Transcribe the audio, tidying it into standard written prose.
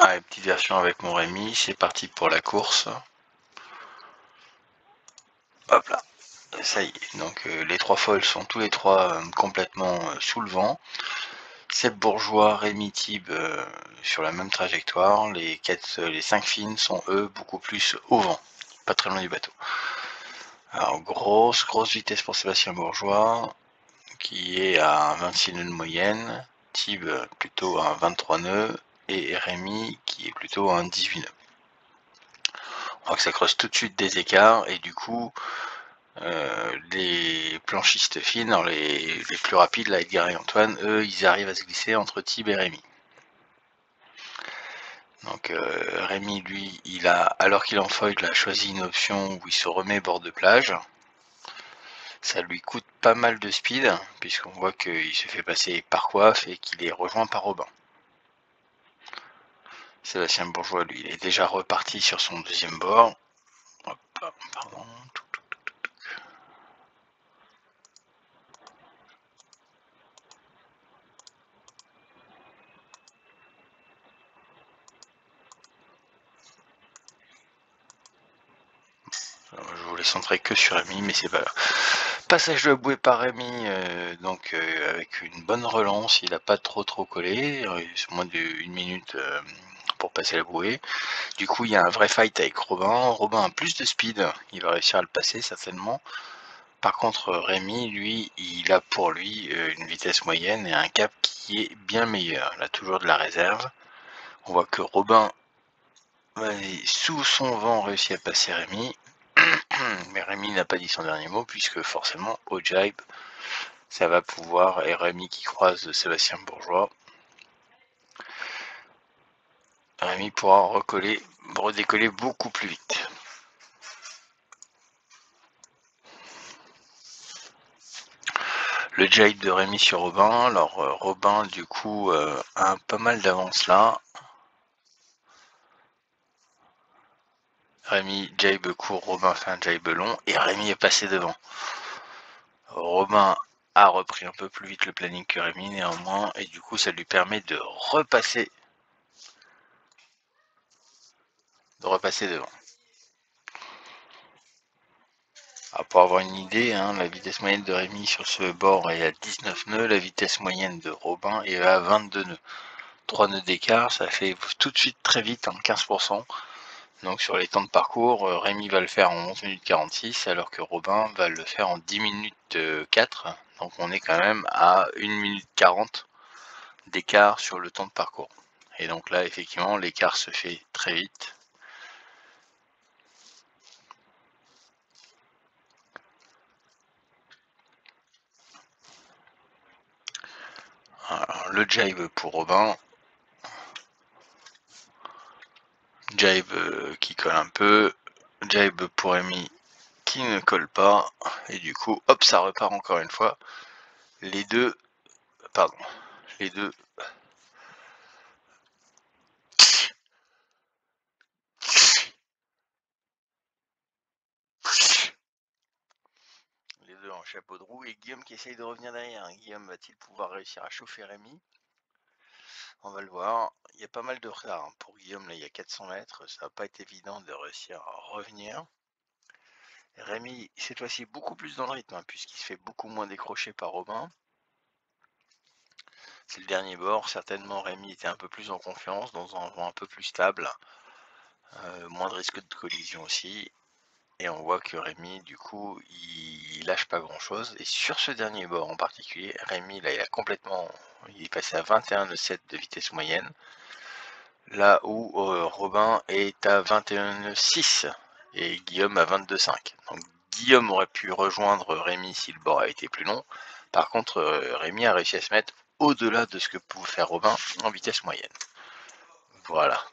Allez, petite version avec mon Rémi, c'est parti pour la course. Hop là, ça y est, donc les trois folles sont tous les trois complètement sous le vent. Seb Bourgeois, Rémi Thib sur la même trajectoire, les 5 fines sont eux beaucoup plus au vent, pas très loin du bateau. Alors grosse vitesse pour Sébastien Bourgeois, qui est à 26 nœuds de moyenne, Thib plutôt à 23 nœuds, et Rémi qui est plutôt à 18 nœuds. On voit que ça creuse tout de suite des écarts, et du coup, les planchistes fines, alors les plus rapides, là, Edgar et Antoine, eux, ils arrivent à se glisser entre Thib et Rémi. Donc Rémi, lui, il a, alors qu'il en foil, il a choisi une option où il se remet bord de plage. Ça lui coûte pas mal de speed, puisqu'on voit qu'il se fait passer par Coiffe et qu'il est rejoint par Robin. Sébastien Bourgeois, lui, il est déjà reparti sur son deuxième bord. Hop, pardon. Je voulais centrer que sur Rémi, mais c'est pas grave. Passage de la bouée par Rémi, donc avec une bonne relance, il n'a pas trop collé, c'est moins d'une minute pour passer la bouée. Du coup, il y a un vrai fight avec Robin. Robin a plus de speed, il va réussir à le passer certainement. Par contre, Rémi, lui, il a pour lui une vitesse moyenne et un cap qui est bien meilleur. Il a toujours de la réserve. On voit que Robin, sous son vent, réussit à passer Rémi. Mais Rémi n'a pas dit son dernier mot, puisque forcément, au jibe, ça va pouvoir, et Rémi qui croise Sébastien Bourgeois. Rémi pourra redécoller beaucoup plus vite. Le jibe de Rémi sur Robin. Alors Robin du coup a pas mal d'avance là. Rémi jibe court, Robin fait un jibe long et Rémi est passé devant. Robin a repris un peu plus vite le planning que Rémi néanmoins et du coup ça lui permet de repasser devant. Alors, pour avoir une idée, la vitesse moyenne de Rémi sur ce bord est à 19 nœuds, la vitesse moyenne de Robin est à 22 nœuds. 3 nœuds d'écart, ça fait tout de suite très vite, 15%. Donc sur les temps de parcours, Rémi va le faire en 11 minutes 46, alors que Robin va le faire en 10 minutes 4. Donc on est quand même à 1 minute 40 d'écart sur le temps de parcours. Et donc là, effectivement, l'écart se fait très vite. Alors, le jibe pour Robin. Jibe qui colle un peu. Jibe pour Rémi qui ne colle pas. Et du coup, hop, ça repart encore une fois. Les deux en chapeau de roue et Guillaume qui essaye de revenir derrière. Guillaume va-t-il pouvoir réussir à chauffer Rémi? On va le voir. Il y a pas mal de retard pour Guillaume, là il y a 400 mètres, ça va pas être évident de réussir à revenir. Rémi, cette fois-ci beaucoup plus dans le rythme, puisqu'il se fait beaucoup moins décrocher par Robin. C'est le dernier bord, certainement Rémi était un peu plus en confiance, dans un vent un peu plus stable, moins de risque de collision aussi. Et on voit que Rémi, du coup, il lâche pas grand chose. Et sur ce dernier bord en particulier, Rémi, là, il est passé à 21,7 de vitesse moyenne. Là où Robin est à 21,6 et Guillaume à 22,5. Donc Guillaume aurait pu rejoindre Rémi si le bord a été plus long. Par contre, Rémi a réussi à se mettre au-delà de ce que pouvait faire Robin en vitesse moyenne. Voilà.